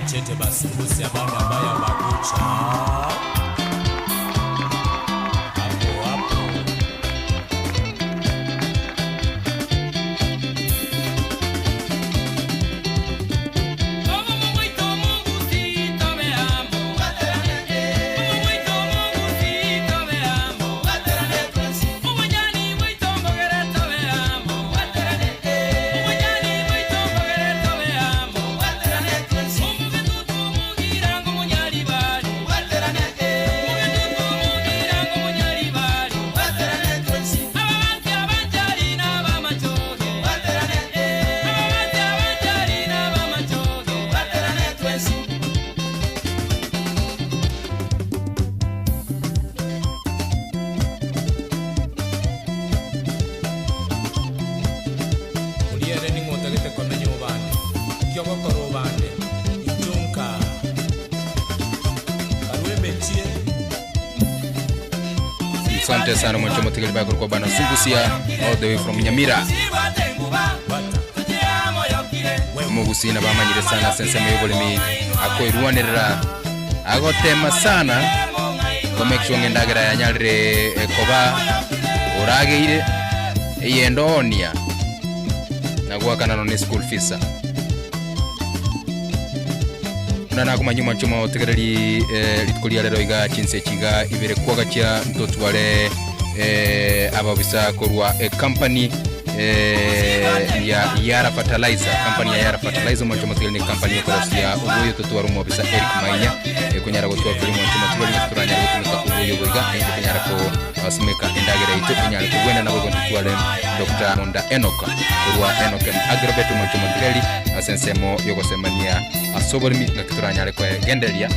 Chete basi kusia bana baya makucha hapo hapo Asante sana mwancho motigeli bakuru kwa bana Sungusia all the way from Nyamira. Mugusina bamanyire sana sense meyobulimi akoirwanirira agotema sana ko make sure ngendagera yanyalire koba urageire eyendonia nagwakana no school fees nana kumanyuma chuma otegereri litkulia lero iga chinse chiga ibere kwaga cha ntotwale ababisa korwa company ya Yara Fertilizer, company ya Yara Fertilizer mwancho matili ni company ya korosia ubuyo tutuwaru mwabisa Eric Mainya kunyara kutuwa fili mwancho matili ni turanya kutumika ubuyo goiga kunyara ko simeka endagere ito kunyara kuwena na wagon tutuwale Dr. Monda Enoch kurwa Enochem Agrovet mwancho matili asensemo yoko semania asoborimi na kituranya kwa gendelia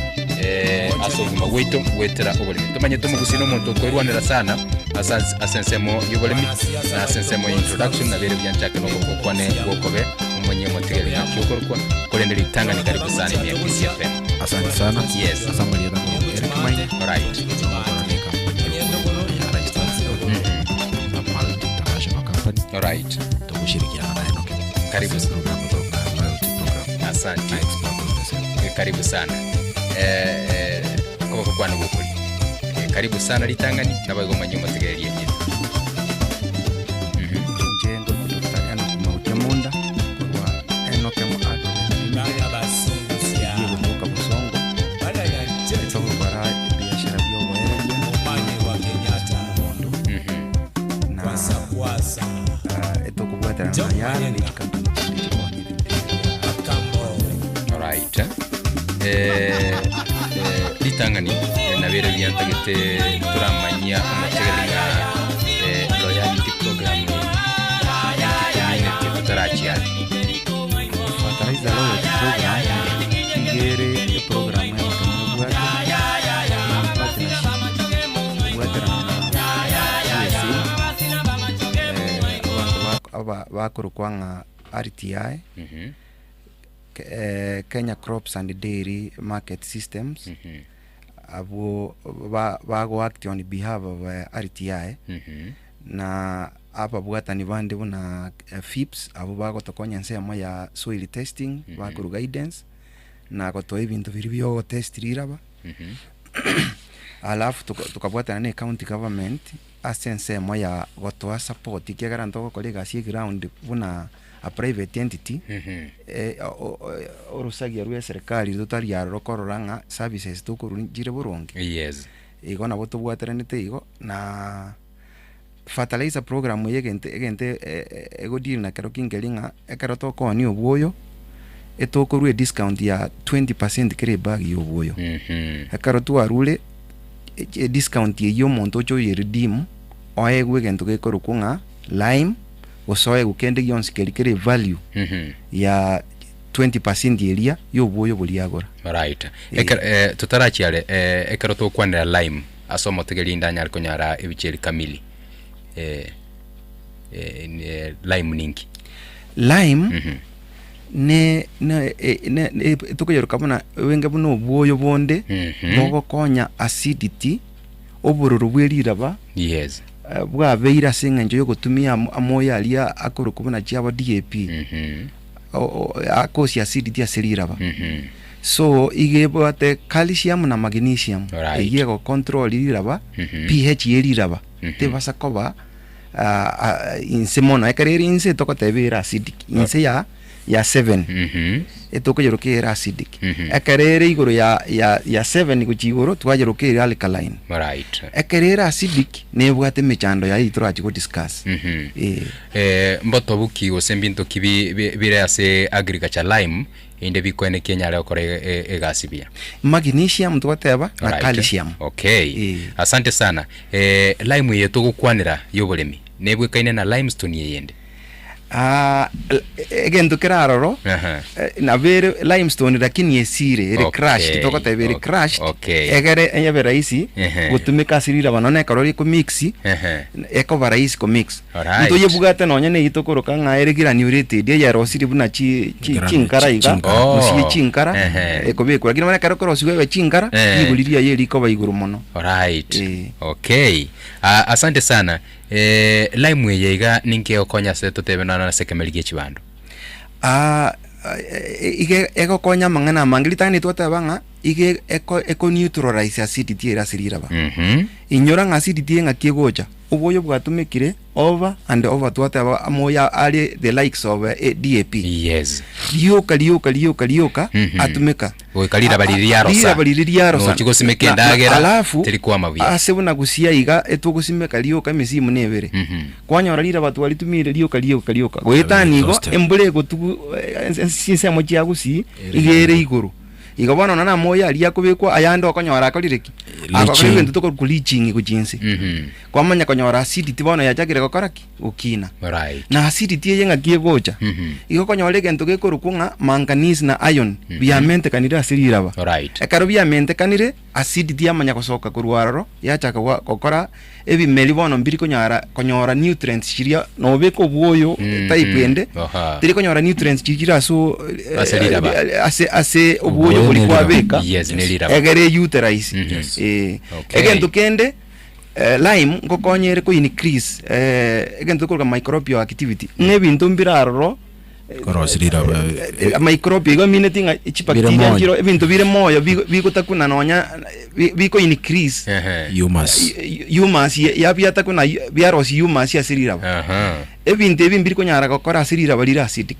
asobima weito wetera obolimi tumanye tumugusino muntu kwerwanira sana asensemo yobolimi na asensemo introduction na bere byanchake no kokwane gokobe umonye motegeli na cyokorwa kolendeli tangani karibu sana ya KISII FM. Asante sana. Yes, asante sana Eric Mainya. Right. Right. Tukushirikiana na Enochem. Karibu sana program. Asante. Karibu sana. Kwa kwana gukuri. Karibu sana litangani na bago manyuma tegeli yenyewe. Njengo kutoka Enoch Monda kwa Enochem Agrovet. Basi ya kutoka Busongo. Bala ya Kutoka Bora biashara bio wewe. Omani wa Kenyatta. Na kwasa. Eto kubwata na yara ni kampuni Alright. Litangani na bere byantagete turamanya amategelinga loyalty program community tutarachi ali Fertilizer loyalty program ngere program ya kumubwata bakuru kwanga RTI Kenya Crops and Dairy Market Systems abo bago act on behalf of RTI na apa bwata ni bande bona FIPS abo bago tokonya nsema ya soil testing bakuru guidance na goto ibintu biribyo test riraba alafu tukabwata na county government asense moya goto support ikigaranto kolega si ground bona a private entity orusagia ruya serikali tutari ya rokororanga services tukurunjire buronge. Yes, igona boto bwateranite igo na fertilizer program yegente ego deal na kero kingelinga ekero toko ni obuyo etokorwe discount ya 20% kire bag yobuyo ekero tuarule discount ye monto cho ye redeem oegwe gento gekoro kunga lime osoe gukende yonse kere value ya 20% area yobuyo buliagora. Right. Tutarachi ale ekero to kwanira lime asomo tegelinda nyar konyara ebicheri kamili Lime ne tukoyeruka buna wenge buno obwoyo bonde bogokonya acidity obururu bweriraba yes bwabeira sing'enjo yo gutumia amoya alia akorukubuna chiabo DAP akosi acidity aseriraba so igebwate calcium na magnesium igego control iriraba pH iriraba tebasa koba inse mono ekareri inse tokotebera acidic inse ya 7 etokoyerokera acidic ekareri iguru ya 7 kuchiguru twajerokera alkaline right ekareri acidic nebwate mechando ya iturachi go discuss mboto buki osembinto kibi bire ase agriculture lime inde bikwene Kenya leo kore egasibia magnesium twateba na calcium okay asante sana lime yetu gukwanira yoburemi nebwe kaine na limestone yende egento keraroro na vere limestone lakini yesire ere crushed tokota vere crushed egere enye rahisi gutumika sirira banone karori ko mix eko rahisi ko mix nto yebugata nonye ne itokoroka nga ere granulated ya rosiri buna chinkara iga musi chinkara eko bekura kina mana karoko rosiwe chinkara iguriria yeri ko baiguru mono alright okay asante sana lime yega ninke okonya seto tebena na sekemeligie chibando ige eko konya mangana mangilitani twatebanga ige eko neutralize acidity era siriraba inyora acidity nga kiegocha uboyo bwatumikire over and over twateba amoya ali the likes of DAP yes lioka atumika oikalira baliriaro no chigosimeke ndagera telikuwa mabia asebuna gusia iga etugusimeka lioka misimu nebere kwanyora lira batu walitumire lioka gwetanigo embule gotu sinse mochi agusi igere iguru igabana nana moya ali yakubekwa ayando akonyora akolireki akakwe ntuko kulichingi kujinsi kwamanya konyora acidity bono yachakire gokoraki ukina right na acidity yenga kiegocha igokonyora gento gekorukunga manganese na iron biamente kanira asiriraba right ekaro biamente kanire acidity yamanya kosoka kurwararo yachaka gokora ebimeli bono mbiri konyora nutrients chiria no beko bwoyo type ende tiri konyora nutrients chiria so ase obwoyo buli kwabeka yes nelira egere utilize egento kende lime ngokonyere ko increase egento ko microbial activity nebintu mbiraroro korosirira microbial go minetinga chibacteria njiro ebintu bire moyo bigutakuna nonya biko increase humus yabiata kuna biaros humus yasirira ebintu ebimbiri konyara gokora asirira balira acidic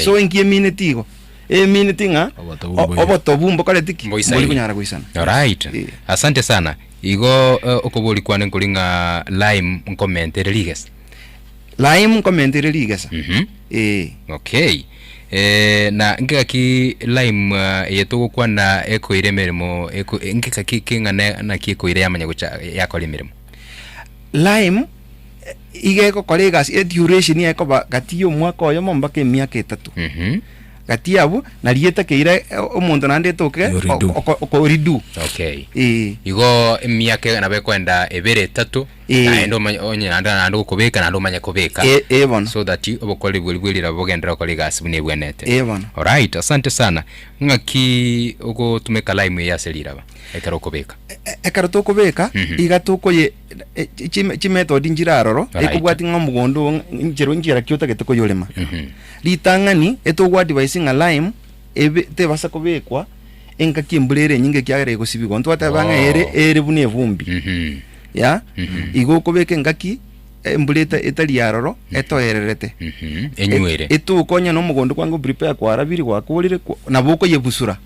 so enkie minetigo minetinga obotobumbo kale tiki mboli kunyara kuisana alright asante sana igo okoboli kwane nkulinga lime nkomentere liges lime nkomentere liges okay na ngaki lime yeto kwana eko iremeremo eko ngaki kinga na kiko ire yamanya gucha yako limeremo lime igeko kolegas duration yako gatiyo mwaka oyo mombake miaka 3 gatiabu na lieta keira omuntu nande toke ko ridu okay igo miaka na bekwenda ebere 3 na endo onye ando kubeka na ndo manya kubeka so that obokole bweli rabogendera ko legas bune bwenete alright asante sana ngaki ugo tumeka lime ya seliraba ekaro kubeka ekaro to kubeka igatuko ye chi method njiraroro ekubwati ngamugondo njira kyota getoko yolema litangani etogwa device nga lime ebe tebasa kubekwa enka kimbulere nyinge kyagere gosibigo ntwatabanga ere bune vumbi ya igo kubeke ngaki embuleta etali yaroro etoererete enywere etukonya no mugondo kwangu prepare kwa rabiri kwa kulire na boko yebusura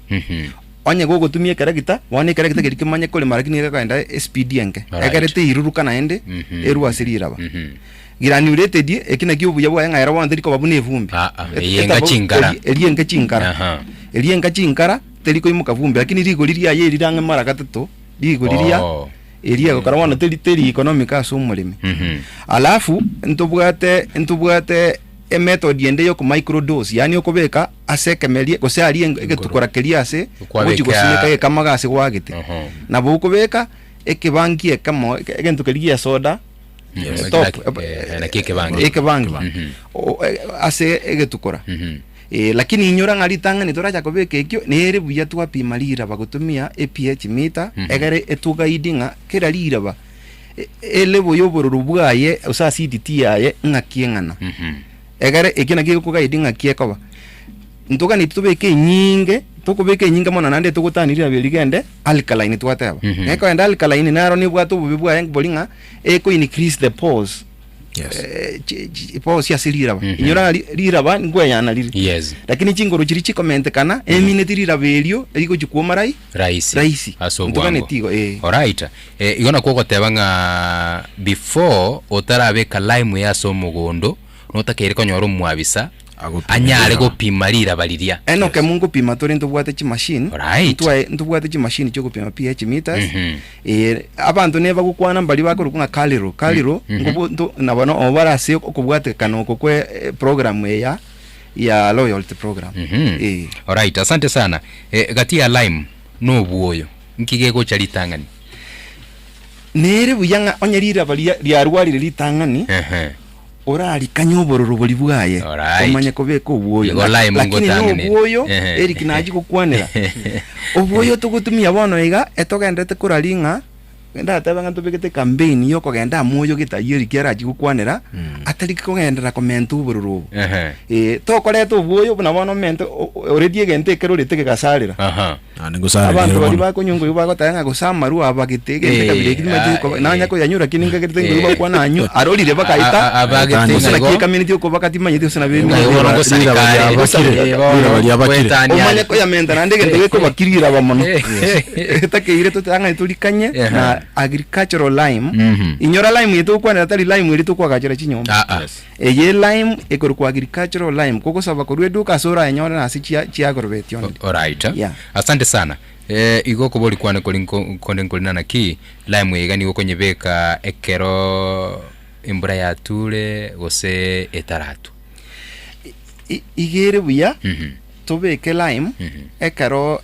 onye gogo tumie karagita wane karagita kirikimanye kole marakini kaenda SPD enke egarete iruruka naende eru asirira granulated ekina kibu yabwa nga era wandiri ko babune vumbi elienga chinkara teliko imuka vumbi lakini ligo liria ye lirange mara gatatu ligo liria elia ko karamana teri economic aso mulimi alafu ntubwate method yende yo ku microdose yani okobeka asekemelie gose ali egetukora keliase buji gosimeka kamagase gwagite na bukobeka ekibangi ekamo egento keliya soda top na keke bangi ase egetukora lakini inyora ngari tangani toracha kobeka ekyo nere buya twapima liraba gutumia pH meter egere etuga idinga kera liraba elebo yobororo bwaye usa acidity yaye ngakiengana egere ekina kikuga idinga kiekoba ntoka nitubeke nyinge tukubeke nyinga mona nande tugutanirira beligende alkaline twateba eko enda alkaline naro ni bwatu bubwa yang bolinga eko increase the pores. Pause ya silira ba inyora lira ba ngwe yana liri lakini chingoro chiri chikomente kana eminute lira belio iko chikuoma raisi ndogane tigo alright igona koko tebanga before otarabeka lime ya somugondo notakere konyoro mwabisa anyale gupima lira baliria Enoch mungu pima tore ntubwate chi machine ntubwate chi machine cyo gupima pH meters abantu neba gukwana mbali bako rukunga kaliro ngubo nabano obarase okubwate kanoko kwe program ya loyalty program alright asante sana gati ya lime no buoyo nkigego chalitangani nere buyanga onyerira bali ya rwali litangani orali kanyobororo boli bwaye omanya kobeka obwoyo lakini obwoyo eri kinaji kokwanira obwoyo tugutumia bono iga etogendete kuralinga ndatabanga ntubekete campaign yo kogenda moyo gitayiri kiaraji kokwanira atari kogendera comment obororo tokoreto obwoyo buna bono mente already gente kerorete kegasalira ningusara abantu bali bakonyungo yubago tayanga gusamaru abagitege kabire kimaje nanya ko yanyura kininga gerite ngo yubago kwana anyu arolire bakaita abagitege ko community ko bakati manyite usana be ngo sarikari omanya ko yamenda nandege ndege ko bakirira bamono etakeire tutanga tulikanye na agricultural lime inyora lime yetu kwana tali lime yetu kwa gachira chinyomba ye lime ekor kwa agricultural lime koko saba ko reduka sora enyora na si Agrovet yon alright asante sana igo koboli kwane kolina na ki lime yegani gokonyebeka ekero imbura ya tule gose etaratu igere buya tobeke lime ekaro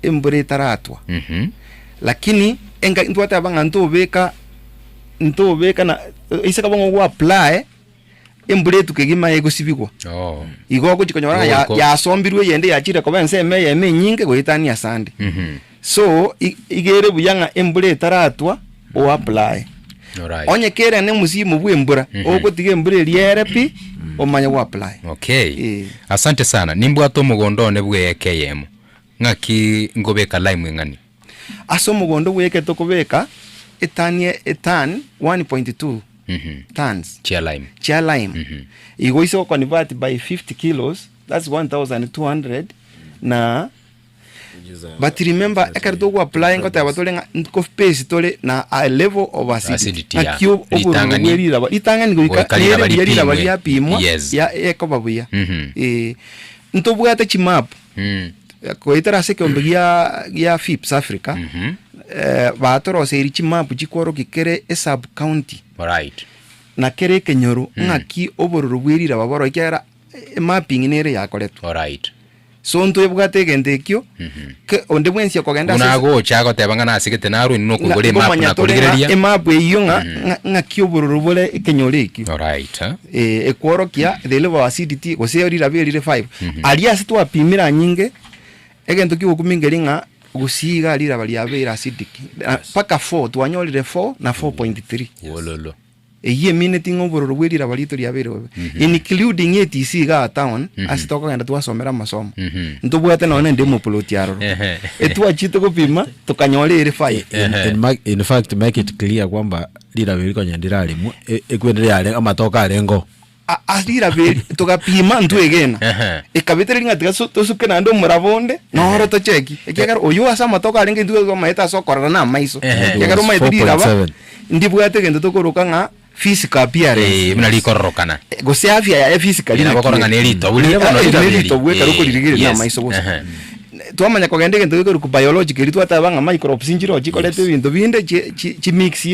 imbura itaratwa lakini enga ntwata banga ntobeka na isaka bongo wa apply imbure tukegima yego sibigwa igo ko chikonyora ya sombirwe yende ya chire ko bense eme nyinge go itania sande so igere buyanga imbure itaratwa o apply onye kere ne musimu bwembura okotige imbure lierepi omanya wa apply asante sana nimbwa to mugondo ne bwe KM ngaki ngobeka lime ngani aso mugondo bweke tokobeka etan 1.2 tons chia lime igo iso convert by 50 kilos that's 1200 na but remember ekarto go apply ngota abatolenga ko space tole na a level of acidity akyo obulirira itangani go ikarira bali apimwa ya ekobabuya ntobwate chimap ko itara se ya FIPS Africa batoro se iri chimap chikoro kikere sub county na kere kenyoro ngaki obororo bwirira baboro ikera mapping nere yakoretwa so nto yebugate gendekyo ke onde bwensi yakogenda unago chago tebanga na sigete naru no kugole map na kuligereria map eyonga ngaki obororo bole kenyoreki ekworokia the level of acidity gose ori rabiri 5 alia situ apimira nyinge egento kiwo kumingeringa gusiga alira bali abira acidic paka 4 twanyolire 4 na 4.3 wololo eye minute ngobororo bwirira bali to liabero including ETC ga town asitoko ngenda twasomera masomo ntobwate none ndemo plot yaro etwa chito kupima tukanyolire 5 in fact make it clear kwamba lira biri konyandira limu ekwendelea ale amatoka alengo asira beri tukapima ntwegena ekabetere linga tosuke nando murabonde no to cheki ekegara oyo asa matoka alenge nduwe maeta sokora na maiso ekegara maitira ba ndibwate gendo tokoroka nga physical appearance mna likorokana gose afya ya physical ina bakoranga nelito buli nelito bweka rukolirigire na maiso bose twamanya kogende gendo ko biological twatabanga micropsychological lete bintu binde chi mix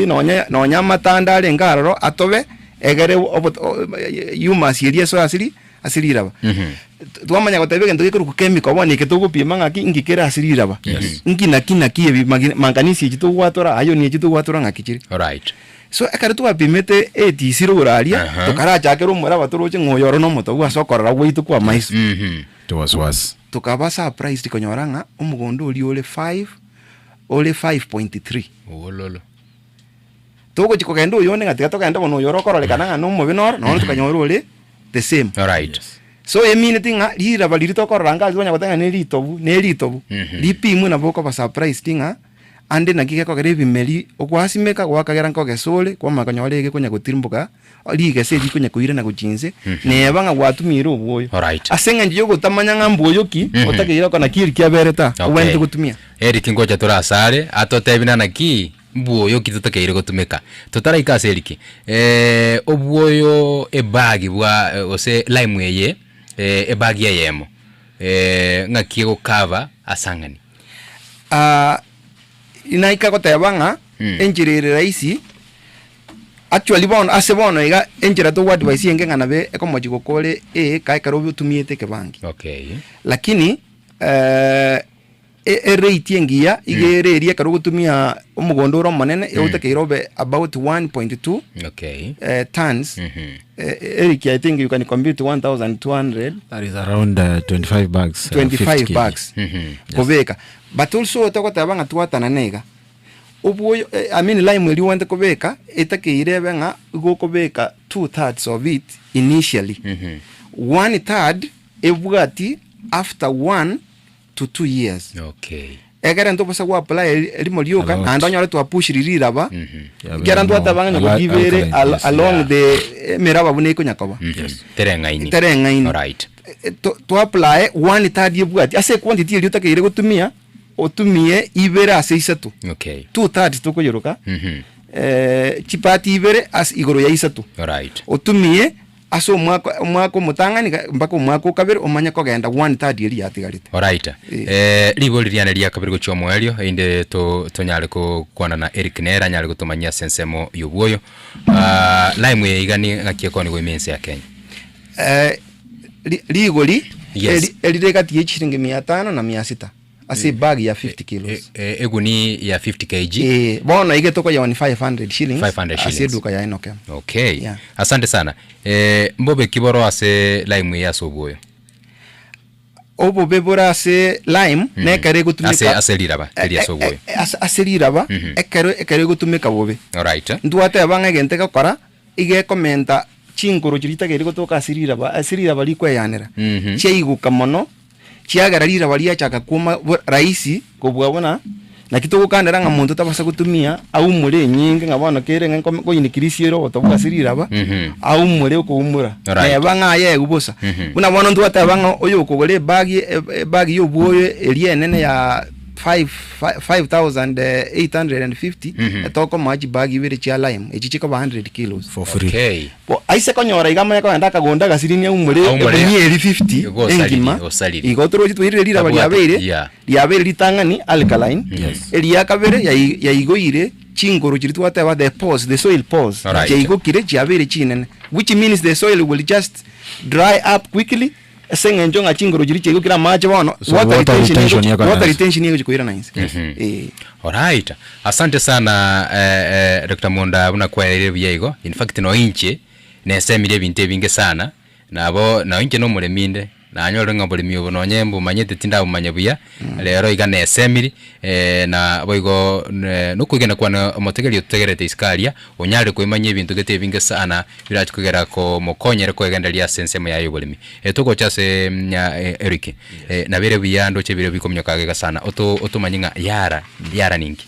nonya matanda ale ngaroro atobe egere humus yeria so asirira twamanya gotebege ndogekuru ku chemical bone ke tugupima ngaki ngikera asirira ba ngina kiye manganisi chitu gwatora ayo ni chitu gwatora ngakikiri so ekare twapimete etisire uraria tukarachakera omoraba turoche ngoyoro no moto gwasokorora gwitu kwa maiso was tukaba surprised konyora nga omugondo uri ole 5.3 ololo togo chiko kendo uyone ngatiga tokenda bono yoro korolekana nga no mobinor no tukanyora ole the same. All right. So emine tinga lira baliri tokorora nga zibanya gotanga ne litobu lipimu na boko ba surprise tinga ande nakike kokere bimeli okwasimeka gwakagera nko gesole kwa makanyolege kunya gutimbuka lige se dikunya kuira na guchinze neba nga gwatumira obwoyo. All right. Asenga njiyo gutamanya nga mboyoki otagira kana kiri kyabereta ubende gutumia Eric ngoja turasare atotebina na ki mbuoyo kitutokeire gutumika tutara ikase Eric obwoyo ebagi bwa ose lime eye ebagi yemo ngakie gukava asangani inaika gotebanga enjirire raisi actually bono ase bono iga enjira to advice yenge ngana be ekomoji gokore kai karobi utumiete kebangi. Okay. Lakini rate yengia igere eria karo gutumia omugondoro manene eutekerobe about 1.2 okay tons. Eric, I think you can compute 1,200. That is around 25 bags. 25 bags. Kobeka. But also tokotabanga tuatana nega. Oboyo I mean lime you want kobeka etakeirebe nga gokobeka 2/3 of it initially. 1/3 ebwati after 1 to 2 years. Okay. Egera ndo posa kwa apply limo lioka ando nyore to push riraba. Gera ndo atabanga ngo givere along the meraba bune ko nyakoba. Terengaini. All right. To apply 1/3 ebwati ase quantity ili utakire gutumia otumie ibere ase isatu. Okay. 2/3 to kuyoroka. Chipati ibere as igoro ya isatu. All right. Otumie aso mwako mutangani mpaka mwako kabere omanya kogenda 1/3 eri yatigarite. All right. Libo liriana lia kabere gochwa mwelio inde to nyale ko kwana na Eric Nera nyale gutomanya sensemo yobwoyo. Lime igani ngakie koni go mense ya Kenya. Ligoli elireka tie chiringi 500 na 600. Ase bag ya 50 kilos. Eguni ya 50 kg. Bona ige toko ya 500 shillings. 500 shillings. Ase duka ya Enochem. Okay. Yeah. Asante sana. Mbobe kiboro ase lime ya sobwoyo. Obo bebora ase lime ne kare gutumika. Ase liraba, elia sobwoyo. Ase liraba ekare gutumika bobe. All right. Nduate abanga gente gakora ige komenta chingoro chirita gere gutoka asirira likwe yanera. Cheiguka mono. Chiagararira balia chaka kuma raisi kubwabona na kito gukandera nga muntu tabasa gutumia au mure nyingi ngabona kere nga ko yinikirisiero otabwasirira ba au mure ko umura banga ye gubosa una bona ndu atabanga oyo kogole bagi yo bwoyo elienene ya 5,850 etoko maji bagi bire chia lime echichiko 100 kilos for free. Okay. Bo aise konyora igama yako ndaka gonda gasirinya umure enyeri 50 engima igotoro chitwirire lira bali abere litangani alkaline elia kabere ya igoire chingoro chiritu whatever the soil pores cheigo kire chiabere chinene which means the soil will just dry up quickly senga njonga chingoro chiri cheigo kira mache bono water retention yego chikoira nice. All right. Asante sana Dr. Monda una kwa ile byego. In fact no inche nesemire binte binge sana nabo na inche no mureminde na anyoro ngabole miyo no nyembo manyete tinda umanyabuya lero iga nesemiri na boigo no kugena kwa motegeri otegerete iskalia onyare ko imanye bintu gete binge sana birachi kugera ko mokonyere ko egenda lia sensemo yayo bolimi etoko chase Eric na bere biyando che bire bikomnyo kagega sana oto manyinga yara ningi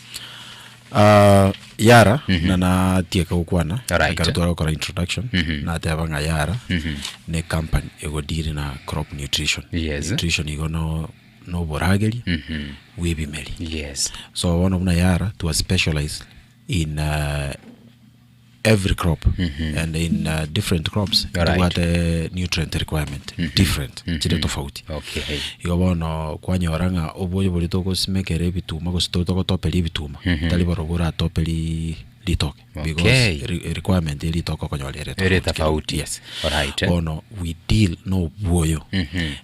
yara na tieka ukwana karutora kwa introduction na tebanga yara ne company egodiri na crop nutrition. Nutrition igo no borageli webi meli. Yes. So one of na yara to specialize in every crop and in different crops what nutrient requirement different chide tofauti. Okay. Igo bono kwanyoranga oboyo bolito ko smekere bituma ko stotoko topeli bituma tali borogora topeli litoke because requirement litoke konyole ere tofauti. Yes. Alright. Bono we deal no buoyo.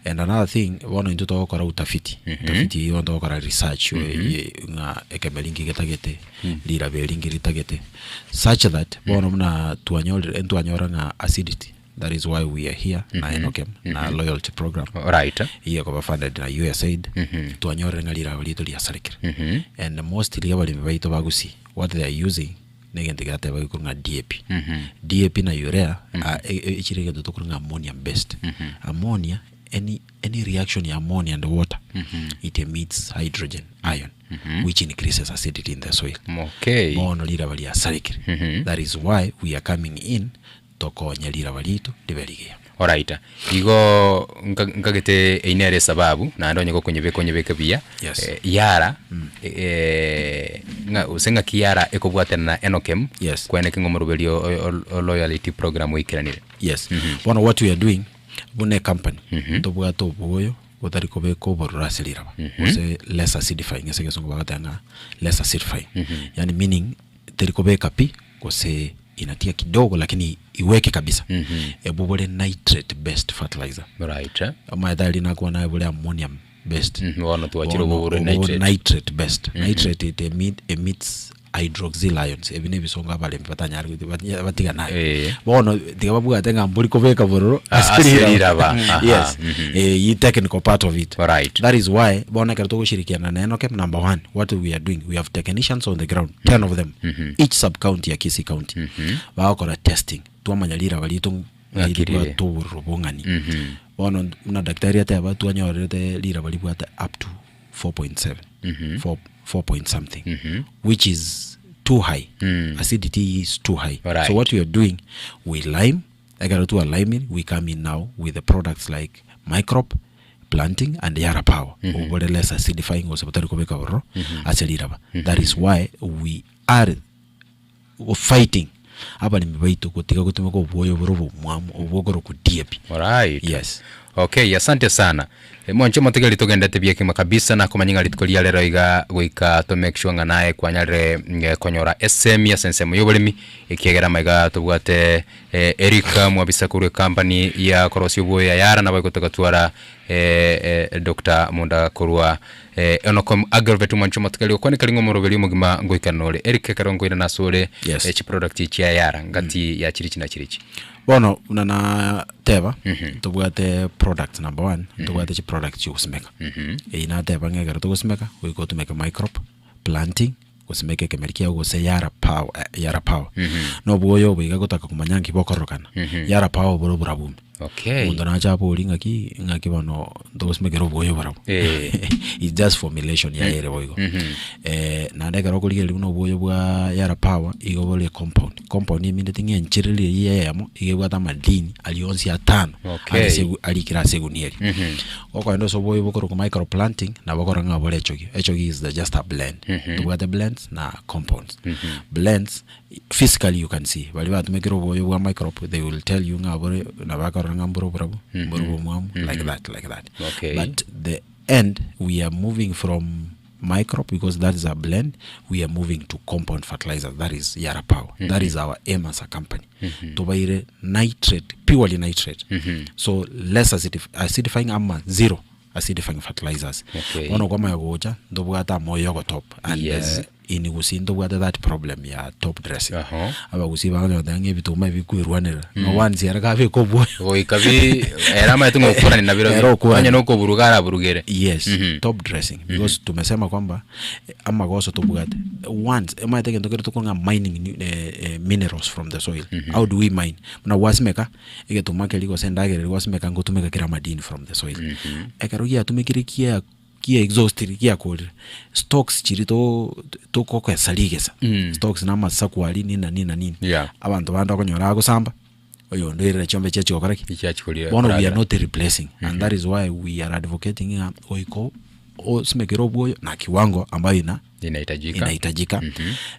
And another thing bono into to kora utafiti. Utafiti hiyo ndo kora research nga ekemelingi getagete lira belingi litagete such that bono mna tuanyora nga acidity. That is why we are here na Enochem na loyalty program. Right. Here ko funded na USAID tuanyora nga lira walito lia salikire. And mostly abali baito bagusi what they are using negente gate bagikurunga DAP. DAP na urea ichirege dotokurunga ammonia based. Ammonia any reaction ya ammonia and water it emits hydrogen ion which increases acidity in the soil. Okay. Bono lira bali asalikire. That is why we are coming in toko nyalira balito libeligia. Alright. Igo nkagete inere sababu na ndo nyeko kwenye beka bia. Yes. Yara nga usenga kiyara ekobwatana na Enochem. Yes. Kwene kingomorobelio loyalty program wikiranire. Yes. One what we are doing bune company to bwato boyo utari kobeko borurasilira. Use less acidifying esege songo bagatanga less acidifying. Yani meaning terikobeka pi kose inatia kidogo lakini iweke kabisa. Ebobole nitrate based fertilizer. Right. Ama dali na kuwa na ebole ammonium based. Wana tuachiro bobole nitrate based. Nitrate it emits hydroxyl ions. Ebine bisonga bale mpatanya batiga nayo. Bono digababuga tenga mbuli kobeka bororo asilira ba. Yes. You technical part of it. Right. That is why bona kerto kushirikiana na Enochem. Number 1, what we are doing, we have technicians on the ground, 10 of them, each sub county ya KISII county. Bakora testing tuamanyalira balito ngirwa to robongani. Bono na daktari ate abatu anyorete lira balibwata up to 4.7. 4 point something, which is too high. Acidity is too high. Right. So what we are doing, we lime. I got to lime in. We come in now with the products like microp, planting, and yara power. Over less acidifying also that is why we are fighting. Alright. Yes. Okay, asante sana. Mwancho mwategeli tugenda tebia kima kabisa na kumanyinga litukolia lero iga goika to make sure nganae kwanyare konyora SM ya sensemo yobolimi ikigera maiga tubwate Erika mwabisa kuri company ya korosio boya yara na Kutoka twara Dr. Monda kurwa Enoch Agrovet mwancho mwategeli kwani kalingo morobeli mugima goika nole Erika karongo ina nasole chi product chi ya yara ngati ya chirichi na chirichi. Bono unana teba tubwate product number 1 tubwate chi product chi usimeka ina teba ngegera tugusimeka we go to make a microp planting usimeke kemerikia ugose yara power no buoyo biga gutaka kumanyangi bokorokana yara power boro burabumi. Okay. Monda na chapo ngaki bano tugusimeke ro buoyo barabo. It's just formulation ya ere boyo. Na ndeka ro kuligeli no buoyo bwa yara power igobole compound immediately ngenchirili yeyamo igebwata madini alionsi ya 5 alikira segunieri. Okwendo so boyo bokoro ku micro planting na bokoro ngabole echogi is just a blend. Tubwate blends na compounds. Blends physically you can see bali batumekero boyo bwa microp they will tell you ngabore na bakoro ngamboro brabo mwamu like that. Okay. But the end we are moving from microp because that is a blend, we are moving to compound fertilizer, that is yara power. That is our aim as a company to buy nitrate, purely nitrate. So less acidifying ama zero acidifying fertilizers. Ono kwa mayogocha ndo bwata moyo go top and ini gusindo bwata that problem ya top dressing. Aba gusiba ngalo dange bituma bikwirwanira no one zera ka be ko boyo oi kabi era ma tungo kura ni nabiro anya no ko burugara burugere. Yes. Top dressing because tumesema kwamba ama goso to bwata once ema take ndo keto konga mining minerals from the soil. How do we mine? Mna wasimeka ige tumake liko sendagere wasimeka ngo tumeka kira madini from the soil. Ekarugia tumekirikia kia exhausted kia cold stocks chirito to koko saligesa stocks na masakwali nini abantu banda konyora gusamba oyo ndere chombe checho koraki ichachukulia one we are not replacing and that is why we are advocating oiko o simekero boyo na kiwango ambayo inahitajika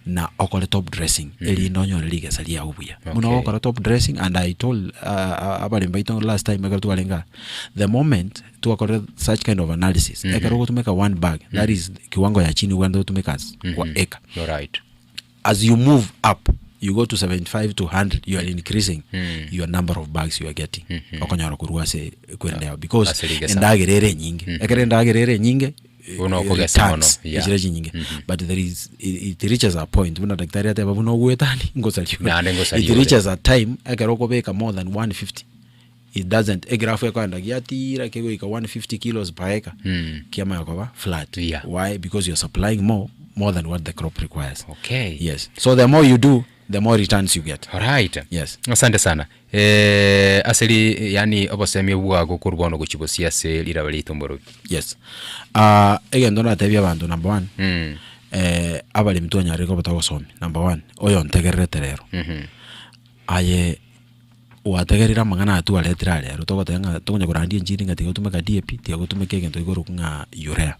na okole top dressing eli ndonyo ligesa lia ubuya muna okole top dressing and I told abali mbaito last time I got to alenga the moment to okole such kind of analysis ekaro to make a one bag that is kiwango ya chini wando to make us kwa eka. You're right. as you move up, you go to 75 to 100, you are increasing your number of bags you are getting. Okonyara kurua se kwendea because ndagerere nyingi. Ekere ndagerere nyingi tax ichireji nyingi. But there is it reaches a point when daktari ate babuno gwetani ngosaliwa. It reaches a time ekero kobeka more than 150. It doesn't graph yakwanda giatira kego ika 150 kilos per acre. Kiama yakoba flat. Why? Because you're supplying more than what the crop requires. Okay. Yes. So the more you do, the more returns you get. All right. Yes. Asante sana. Asili yani obosemi bwa gukurwa no guchibosia se lirabali tomboro. Yes. Again ndona tebya bantu number 1. Abali mtonya reko batagosomi. Number 1. Oyo ntegerete rero. Aye wategerira magana atu aletira rero togotenga tonya kurandi njiri ngatiga tumeka DAP tiga gutumeka egento igoro kunga urea.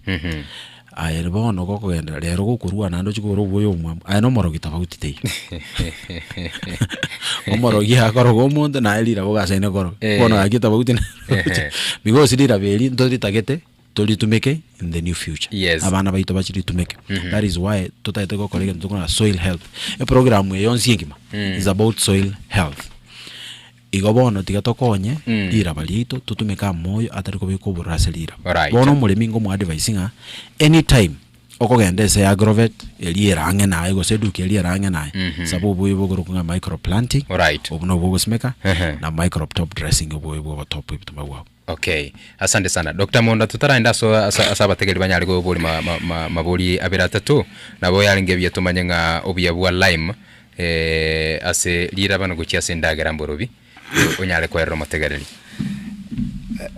Aye bono gokogenda rero gukurwa nando chigoro boyo mwa aye no moro gitabauti omoro giha koro gomonde na elira bogasene koro bono agitabauti because dira beli ndo ditagete tumeke in the new future. Yes. Abana baito bachiri tumeke. That is why totaite go kolege tukona soil health. A program ye yonsingima is about soil health. Igobono tigatokonye ira balito tutumeka moyo atari ko buraselira. Bono mulemingo mu advicinga anytime okogende se Agrovet eliera ange nae go seduke eliera ange nae sababu yobogoro kunga microplanting obuno bogosmeka na microp top dressing obo top bituma wao. Okay, asante sana Dr. Monda tutaraenda so asabategeli banyali go boli maboli abiratatu nabo yalingebye tumanyenga obuya bwa lime ase lira bano guchya sendagera mborobi onyale kwero mategereli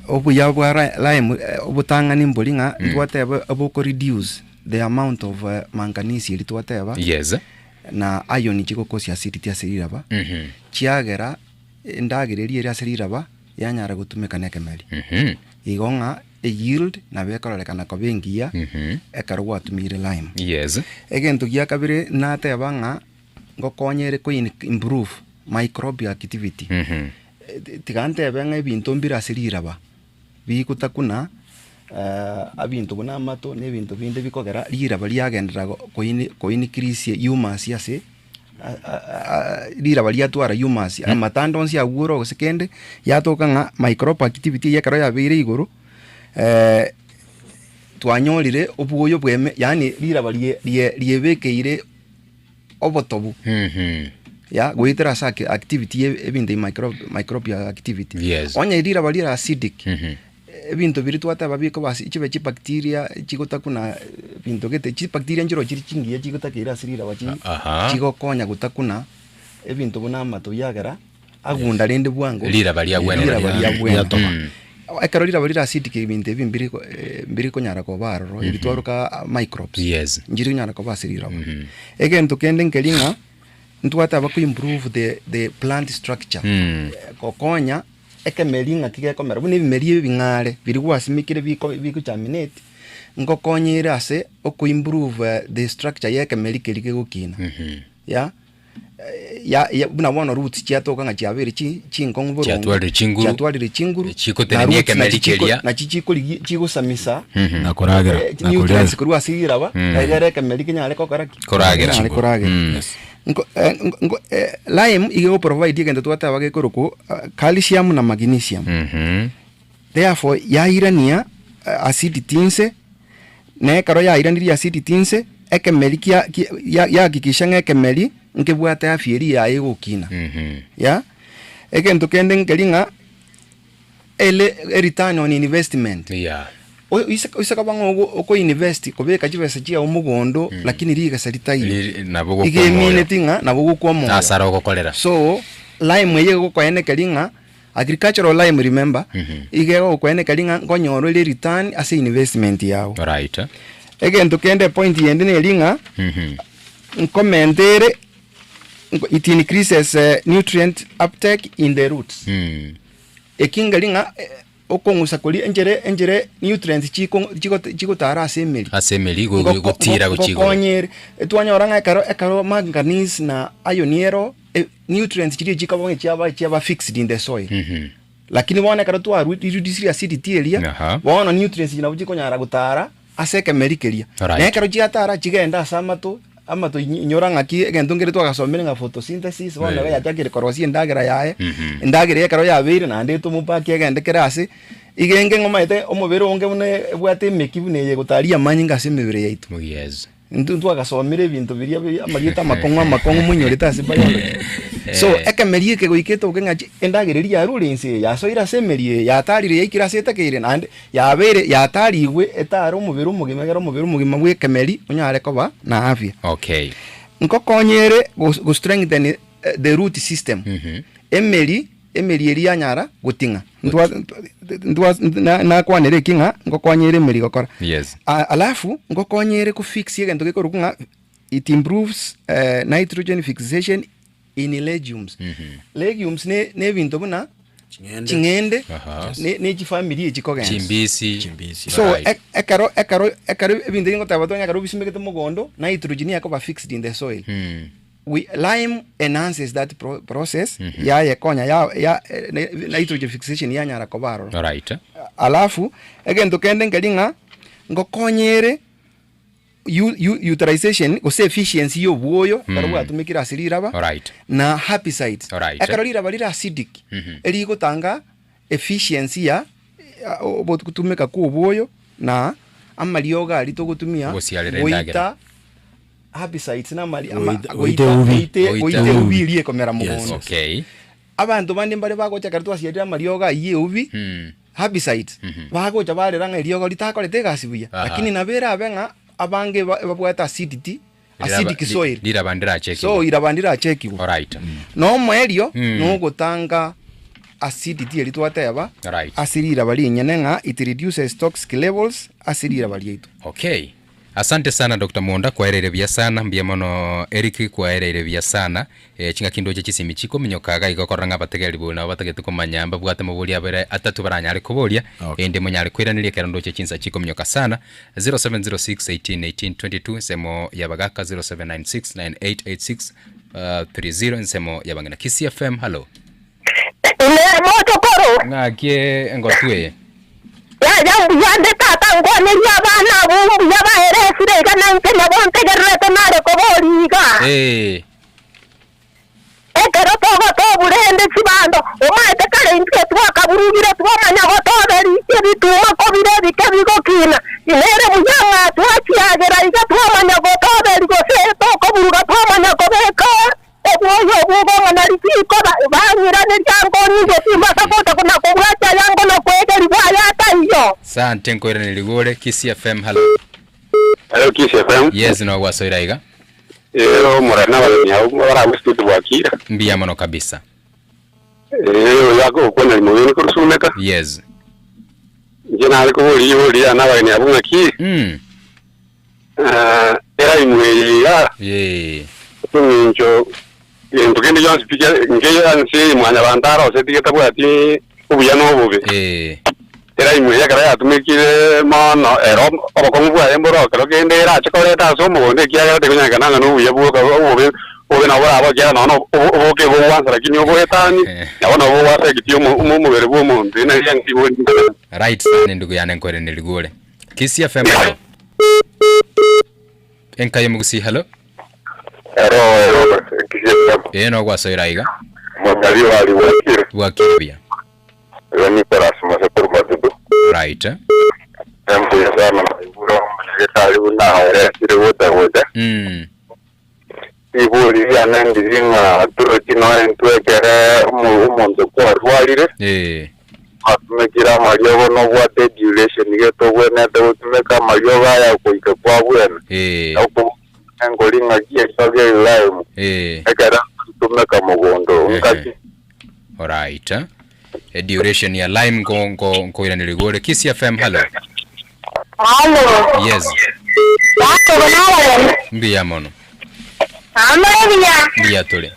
obuya bwa lime obutangani mbolinga twateba aboko reduce the amount of manganese ili twateba. Yes. Na iron chiko kosi acidity aserira chiagera ndagereri eri aserira yanyara gutumika nekemeli. Igonga yield na bekorolekana ko bengia ekarwa tumire lime. Yes. Egento gia kabire na tebanga ngokonyere ko improve microbial activity. Tigante benga ebintu mbira serira bikutakuna abintu buna mato nebintu binde bikogera lira baliagendera ko increase humus yase lira baliatwara humus amatandonsi aguro sekende yatoka nga microbial activity yakaro yabire iguru twanyolire obugoyo bweme yani lira liebekeire obotobu ya goitera sake activity ebinde microbial activity. Yes. Onya lira balira acidic ebintu biri twataba biko basi ichibe chi bacteria chikotakuna bintu gete chi bacteria njiro chiri chingiye chikotakira sirira wachi chikokonya gutakuna ebintu buna mato yagera agunda rende bwango lira bali agwene ekaro lira bali acidic ebintu mbiri konyara ko barro ibitwaruka microbes. Yes. Njiri nyara ko basirira egento kende nkelinga ntwataba ku improve the plant structure kokonya ekemelinga kigekomera bune bimeri bingare biri gwasimikire biko germinate ngokonyere ase oku improve the structure yekemeli kerike gukina ya buna bono roots chiatoka nga chiabere chinkongo borongo chiatwalire chinguru chikotenye kemeli kelia na chigusamisa na koragera nutrients kurwa sigiraba egere kemeli kinyale koragera. Yes. Lime igego provide igendo twataba gekoroku calcium na magnesium. Therefore yairania acidity inse ne karo yairaniria acidity inse ekemeli ya kikisha ekemeli nkebwate afieri ya egokina. Ya egento kende nkelinga ele return on investment. Yeah. Oisaka bango oko invest kobeka chibesa chia omugondo lakini riga salitaire nabugo igemine tinga nabugo kwa mo asara okokolera. So lime yego ko ene kelinga agricultural lime remember igego ko ene kelinga ngonyoro le return as investment yao. Right. Egento kende point yende ne linga commentere it increases nutrient uptake in the roots. Ekingalinga okongusa koli enjere nutrients chiko tara asemeli gutira guchigo konyere etwanyora ekaro manganese na ioniero nutrients chikabonge chiaba fixed in the soil. Lakini bona karo twa reduce acidity elia bona nutrients china bujiko nyara gutara aseke merikelia na karo chiatara chigenda samato ama to nyora ngaki egento ngere twagasomere nga photosynthesis bona yachakire korosi endagera yae endagera ekaro yabire na ndeto mupaki egende kerase igenge ngomaite omubere onge bune bwate mekibu neye gutaria manyinga semebere yaitu yes ntu agasomere bintu biria amarieta makongo munyoreta ase biology so ekemerie ke goiketo ukengachi endagereria ya rulense ya soira semerie ya tarire ya ikira seta keire nande ya bere ya tarigwe etaro umubiri umugimegero umubiri umugima bwe kemeri unyare koba na afya okay nkokonyere go strengthen the root system emeri eria nyara gutinga ndwa na kwanere kinga ngokonyere emeri gokora yes alafu ngokonyere ku fix yegento gikorukunga it improves nitrogen fixation in legumes legumes ne bintu buna chingende ne family echikogenza chimbisi so ekaro bintu ngotaba karo bisimbekete mugondo nitrogen yakoba fixed in the soil lime enhances that process ya yekonya ya nitrogen fixation ya nyara kobaro right alafu egento kende ngelinga ngokonyere utilization ose efficiency yo bwoyo karo atumikira asirira right na herbicides ekaro lira balira acidic eli gutanga efficiency ya kutumika ku bwoyo na amalioga alito gutumia goita herbicides na mali goite ubiri ekomera mugondo okay abantu bandi mbare bagocha kare twasiera marioga iye ubi herbicides bagocha bareranga iriogo litakorete gasibuya lakini nabera abenga abange babwata acidic soil lirabandira check so irabandira check alright no mwerio no gutanga acidity eli twateba asirira bali nyenenga it reduces toxic levels asirira bali itu okay. Asante sana Dr. Monda kwa erere bya sana mbia mono Eric kwa erere bya sana chinga kindo je kisimi chiko minyokaga igakoranga bategeri bona batagete kumanyamba bwate mubuli abere atatu baranyari kubolia ende munyari kwiranire kerando che chinsa chiko minyoka sana 0706181822 semo yabagaka 0796988630 nsemo yabangana KISII FM hello moto koro ngakie ngotwe yande tata ngone yabana bumbu yabaheresire kana nkena bontegerete nare koboliga ekero to burende sibando omaite kale intwe twakaburugire twamanya gotoberi ebituma kobire bikebigokina inere muyanga twakiagera iga twamanya gotoberi gose to koburuga twamanya kobeka obuyo bugo nalipiko banyira n'jango ninge simasa kota kuna kubwacha yango no kwegeri bwayata iyo sante nkoira niligore KISII FM hello KISII FM yes no wasoiraiga morana banya bara gustutu bwakira mbia mono kabisa yako kona limoni kurusumeka yes jena aliko boli ana banya abungaki era imwe ya kunjo ndugende yonse pija ngeyo anse mwanya bandara osetigeta bwati ubuyano bobe era imwe yakara yatumikire mono ero obokomu bwa emboro kero kende era chokoleta so mugonde kiaga tekonya kana no buye bwoka obe na bora abogera no oboke bo wansa lakini obwetani yabona bo wasa kitio mubere bwo muntu ina yangi bo right sana ndugu yana nkore niligore KISII FM enkaye mugusi hello KISII no gwasoiraiga mwagali wali wakibia ni perasma se por matudo right tempo ya sana iburo mlegeta una ore sire wota iburi ya nandi zinga turotino entwekere umuntu kwa rwalire atumekira mariogo no wate duration geto wena to tumeka mariogo ya kuika kwa bwena au ngolinga kia soge lime ekara tumeka mugondo ngati alright duration ya lime ngo ina niligore KISII FM hello yes bako banawe mbia mono mbia tole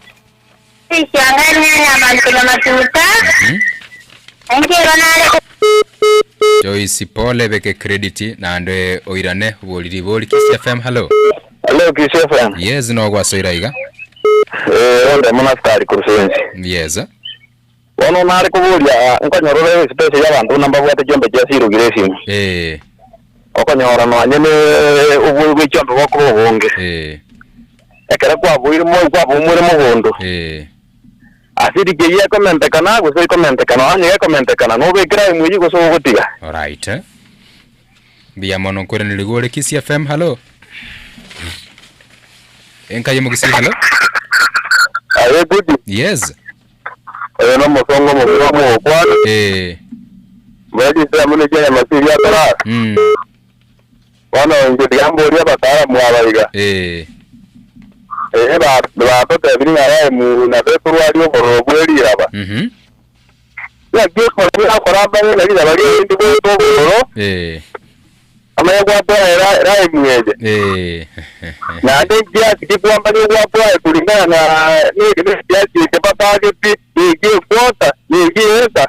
isianganya abantu na matuta Joyce Pole beke credit na ande oirane boli KISII FM hello KISII FM yes no gwasoiraiga onde monaskari kursensi yes wono nari kuburia nkonyorore space y'abantu namba bwate jombe jasiro giresimu okonyora no anyene ubwo gwicombe boko bonge ekera kwa bwire mugondo asiri ke ya comment kana go se comment kana anye comment kana no be kira imuji go so gutiga. Alright. Bia mono kwere ni ligole KISII FM. Hello. Enkaye mugisi. Hello. Aye good. Yes. No mosongo mo kwa Badi sa mune je masiri ya tara. Wana nje diambo ria batara mwabaiga. Ba pata bini ara mu na be kurwali ko bweri raba. Ya ge ko ni akora ba ni la bali ndi bo boro. Amaya kwa pa ra mweje. Na de dia kitu ambalo kwa pa kulingana na ni dia ki papa ke ni ge kwota ni ge esa.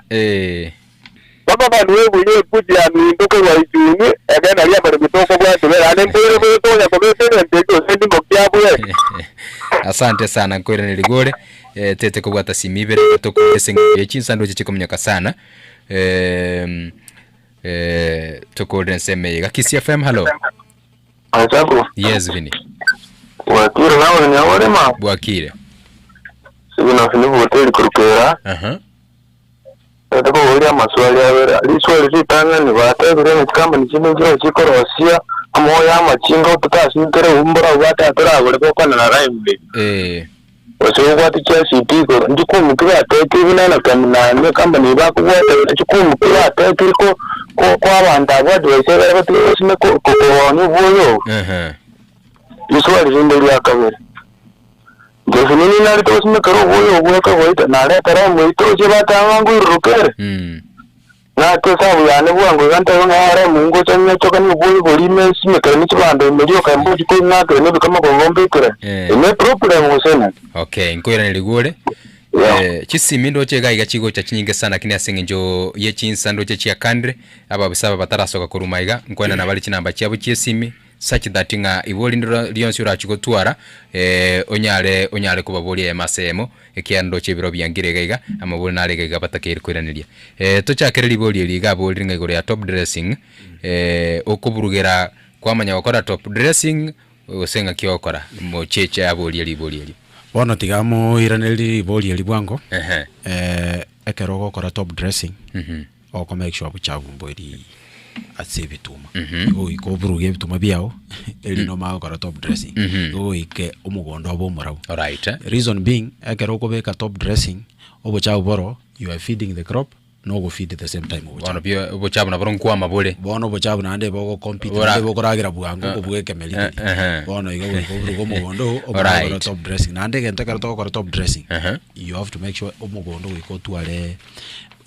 Baba banwe buye kuja ni ndoko wa ichuni ega na lia bado bitoko kwa tubera ane mbele kwa ya kwa tena ndio sendi mbokia bwe. Asante sana kwere niligore tete ko gwata simibere toko senga yechi ndo chikomnyaka sana toko denseme ga KISII FM. Hello. Achapo. Yes vini. Wakire nawe ni awore ma. Bwakire. Sibina filibu hotel kurukera. Ndako wali amaswali abera liswali litanga ni batagire mu kamba ni kimwe cyo kikorosia amoya amachinga utasi ntere umbura bata ataragore ko kana na raimbe wase gwati KISII ko ndikumu kira tete binana kana ne kamba ni ba kuwata ndikumu kira tete ko abantu abadi wese batwe ko ni boyo liswali lindo ya kabere Definitely na rito usme karo boyo ka boita na re tara mo ito je bata wangu rukere na to sa buyane bwangu ganta ngare mungo chanya choka ni boyo boli mesi me kare ni chibando medio kambo chiko na ke no kama ko ngombe kure ne problem usena. Okay nkoira niligure chisimi ndo chega iga chigo cha chinyinge sana kini asinge njo ye chinsa ndo che chia kandre aba bisaba batarasoka kurumaiga nkwena na bali chinamba cyabo chisimi such that nga iboli ndo lionsi urachiko twara onyale kubaboli emasemo ekiando chebiro byangirega iga amaboli nalega iga batakeri kwiraniria tochakere liboli liga boli nga igore ya top dressing okuburugera kwamanya gukora top dressing usenga kiokora mo cheche aboli liboli Bono tigamo iraneli boli libwango ekero gukora top dressing oko make sure buchagu mbori atsebituma iko buruge bituma byao eli no magora top dressing ike umugondo abo murao. Alright. Reason being ekero ko beka top dressing obocha boro you are feeding the crop no go feed at the same time bono byo obocha na boron kwa mabole bono bocha na ande bogo compete ande bogo ragira buango ko buge kemeli bono igo burugo mugondo obora top dressing na ande genta kara to top dressing you have to make sure umugondo iko tuale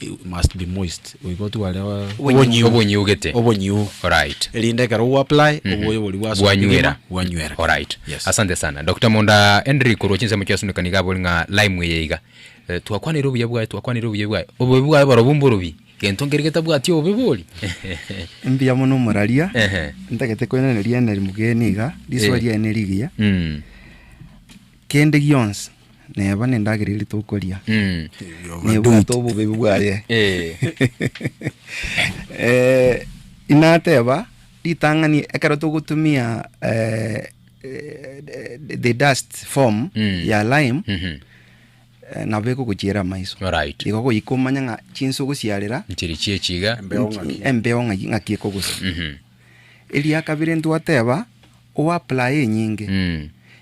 it must be moist. We go to whatever obonyi ugete obonyi. Alright. Elinde karo apply oboyo boli waso wanywera. Alright. Yes. Asante sana Dr. Monda Enrico rochinse mukyasu kaniga bolinga lime yeiga twakwana rubuye bwa obubwa barobumburubi gentongerigeta bwati obeboli mbia muno muraria ndagete kweneria neri mugeniga diswaria enerigia kende gions neba nendagiriri tukoria nebo tobo bebwaye inateba ditangani ekarato gutumia the dust form ya lime na beko kuchira maiso. Right. Iko ikomanya nga chinso guciarira ntiri chiechiga embeo nga kieko gusa eli akabire ntwateba o apply nyinge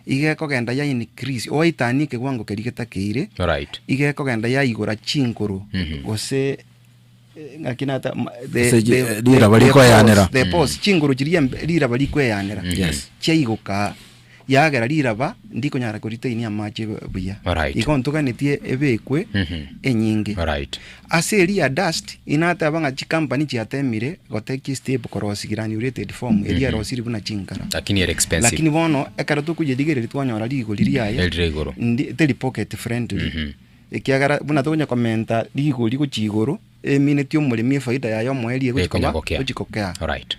igeko genda ya increase o itanike gwango kerigeta keire. Right. Igeko genda ya igora chinkuru gose ngakinata lira baliko yanera the post chinguru jiria lira baliko yanera yes cheiguka yagera lira ba ndiko nyara kurite ini amache buya ikontuganitie ebekwe enyinge. Right. Aseri ya dust inata banga chikampani chiatemire goteki stable cross granulated form elia rosiri buna chinkara lakini are expensive lakini bono ekarato kujedigere twanyora ligo liria ye elregoro ndi pocket friendly ekiagara buna tonya komenta ligo ligo chigoro eminetio mulimi faida yayo mweli egukokea. Right.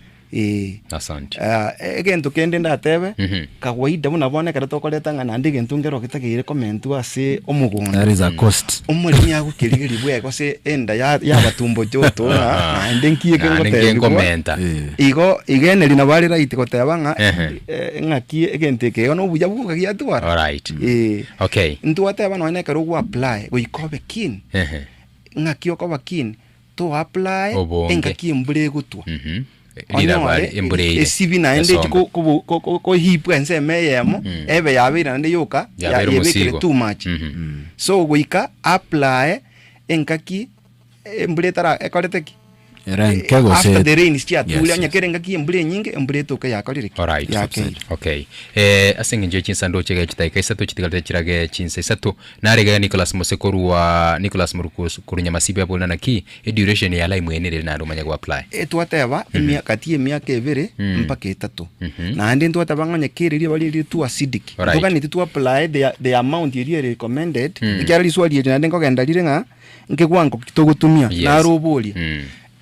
Asante. Egento kende ndatebe kawaida buna bone kare tokoleta ngana ndi gento ngero kitagire comment ase omugunda. That is a cost. Omulimi agukirigiri bwego se enda ya batumbo joto na ndi nkiye komenta. Igo igene lina bali right koteba nga ngakie egente ke ono buya buga ya twara. Alright. Okay. Ntu ateba no ne karo go apply go ikobe kin. Ngakio ko bakin to apply engaki mbure gutwa. Lira bali embure. Esibi na ende ko hipu ense meyemo ebe yabira nde yoka ya yebekire too much. So goika apply engaki embure tara ekorete after the rain is chat ulanya kerenga ki embure nyinge embure toka yakorire. Alright. Okay. Asinge nje chinsando chega chitaika isato chitigalete chirage chinse isato narega Nicholas Mosekoru wa Nicholas Murukus kurunya masibe abona naki duration ya lai mwenere na rumanya go apply twateba kati emyaka ebere mpaka 3 na ande twateba nganya kereri bali tu acidic toka ni tu apply the amount you recommended ikyari swali na ande ngogenda lirenga nkegwango kitogutumia na robolia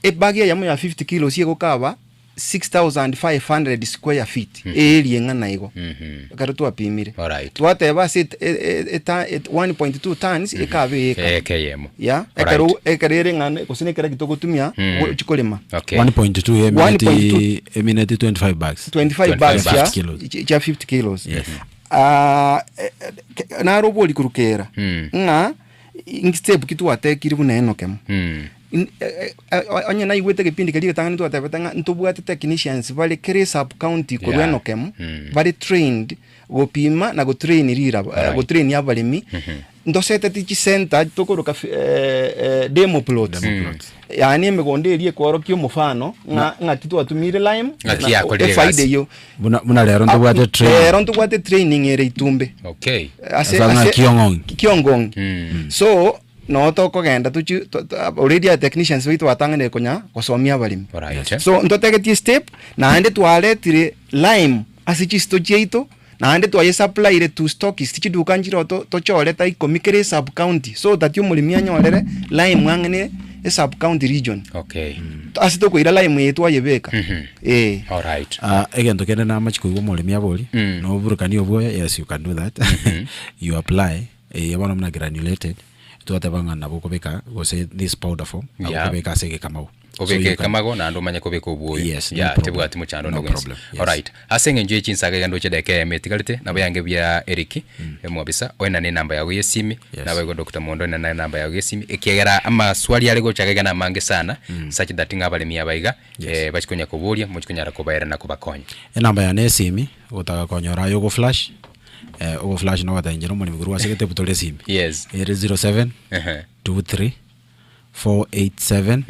ebagia yamu ya 50 kilos yego kaba 6,500 square feet area ngana igo karutu apimire twateba sit 1.2 tons ekabe ekayemo ya ekarere ngane kusine kera kitogutumia chikolema 1.2 eminete 25 bags ya 50 kilos na roboli kurukera nga ingstep kitu atekiri buna Enochem anya na igwete kipindi kali katanga ntu atabetanga ntubwate technicians bali kere sub county ko Enochem bali trained gopima na go train rira go train yabalimi ndosete tichi center tokoroka demo plot yani megonderie kworo kyo mufano nga kitu atumire lime faida yo muna lero ntubwate training ere itumbe asa kiongong so no toko genda tuchi already a technicians witu watangane konya kosomia balimi so ntotegetie step na ande twaletire lime asichisto jeito na ande twaye supply ile to stock istichi dukanjiro to choleta ikomikere sub county so that yumulimi anyolere lime mwangene sub county region asito ko ira lime yetu ayebeka alright again to kenda na much ko mulimi aboli no burukani oboya yes you can do that you apply yabana mna granulated tuatabanga nabo kobeka go say this powder form kobeka sege kamau obeke kamago na ndo manya kobeka obuyo tebwati muchando no problem. Alright asenge nje chinsaga gando chedeke metikalite nabo yange bya Eric mwabisa wena ne namba yawe yesimi nabo go Dr. Monda na namba yawe yesimi ekegera ama swali yale go chagaga na mange sana such that ngabale miabaiga bachikonya kobolia muchikonya rakobaera na kubakonya namba ya nesimi utaka konyora yogo flash over flash no wata injero moni muguru wasegete butole simbi yes 07 23 487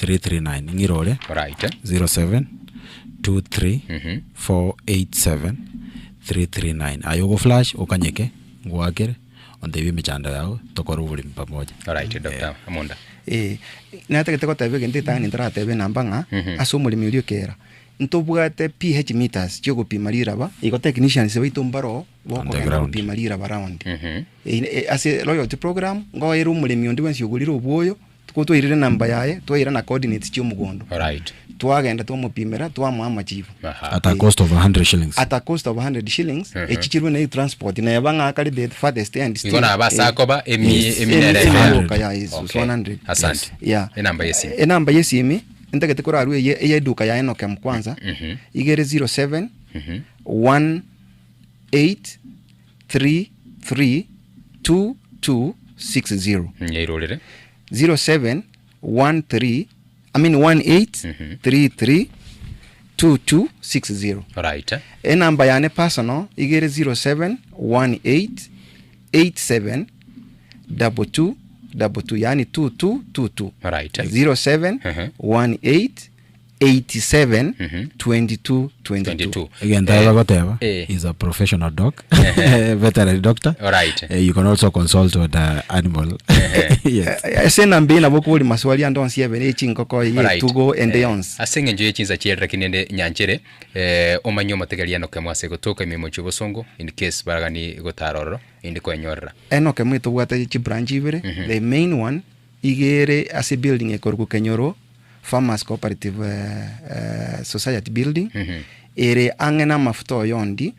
339 ngirole right 07 23 487 339 ayogo flash okanyeke ngwakere ondebi michanda yao tokoro buli pamoja. Alright Dr. Monda nategete ko tabe gende tani ndara tabe nambanga asomuli milio kera ntobwate pH meters cyo gupimarira ba iko technicians baitombaro boko gupimarira around ase loyalty program ngo ero mulimi ndi wensi yugulira obuyo tuko irire namba yae toira na coordinates cyo mugondo alright twagenda tumupimira twamwa amachivu at a cost of 100 shillings at a cost of 100 shillings echichirwe na transport na yabanga akali the farthest end still ngona basakoba eminere ya is 100 asante namba yesimi ndagete kora aru ye duka ya Enochem kwanza igere 07 18 33 2260 nyeirolere 07 13 33 2260 right namba yane personal igere 07 18 87 22 yani 2222 right 07 18 87 2222 again whatever is a professional doc veterinary doctor right you can also consult with the animal yes sena mbina bokuli maswali ando 7 chinkoko ye tugo and yons asenge nje chinza chirra kinende nyanchere omanyo mategalia no kamwase gotoka mimo chubosongo in case baragani gotaroro indiko enyorra Enochem to wata chi branch ibere the main one igere as a building ekorku kenyoro Farmers Cooperative Society Building ere angena mafuto yondi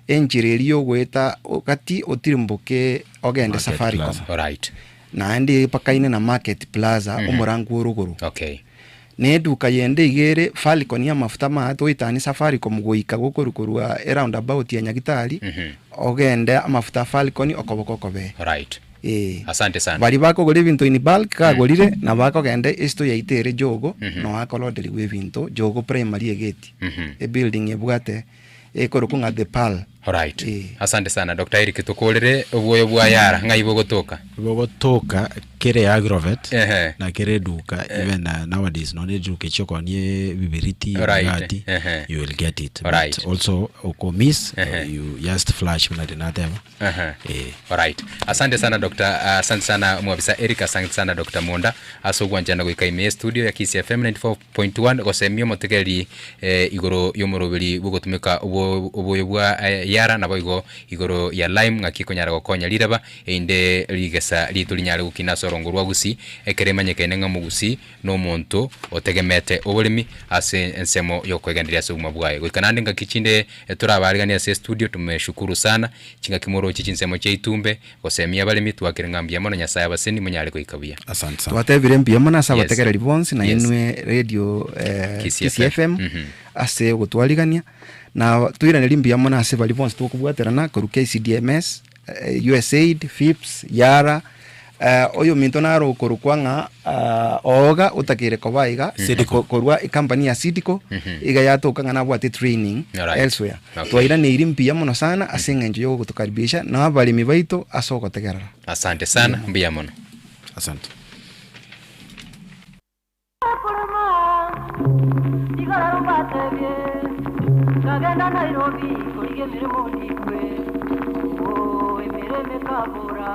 enjireri yo gweta okati otirimboke ogende Safaricom. Alright. Na ndi pakaine na Market Plaza umurangu uruguru. Okay. Ne duka yende igere Falcon ya mafuta ma to itani Safaricom goika gokorukurwa around about ya Nyagitari ogende amafuta Falcon okobokokobe. Right. Asante sana. Bali bako gole bintu in bulk ka golire na bako gende esto ya itere jogo no akolodeli we bintu jogo primary egeti. E building ebwate ekorokunga the pal. Alright. Asante sana Dr. Eric tukolere obuyo bwa yara ngai bogotoka kere Agrovet na kere duka even nowadays no need to choko nie bibiriti ngati you will get it. Right. But also okomis you just flash when another. Alright. Asante sana Dr. Asante sana mwabisa Eric, asante sana Dr. Monda asogwanjana go ikaime studio ya KISII FM 94.1 gosemio motegeri igoro yomorobeli bugotumika obuyo bwa yara na boigo igoro ya lime ngaki konyara gokonya liraba inde ligesa litulinyare gukina sorongorwa gusi ekeremanye kenenga mugusi no monto otegemete oburimi ase ensemo yokwegandiria suguma bwaye goikanande ngakichinde turabarigania se studio. Tumeshukuru sana chinga kimoro chichinsemo cha itumbe gosemia balimi twakirengambia mono nyasaye abaseni munyare goikabia. Asante sana twatebire mbia mona saba tegera response na inwe radio KISII FM ase gutwarigania na tuirane limbia mona ase balivons tukubwaterana koru KCDMS USAID FIPS yara oyo minto naro korukwanga oga utakire kobaiga korwa company ya Sidiko iga yatokanga na bwate training elsewhere. Twairane limbia mona sana ase ngenjo yo gutukaribisha na balimi baito asoko tegerara. Asante sana mbia mona. Asante. Kagenda Nairobi kulige mirimo ndikwe o emireme kabura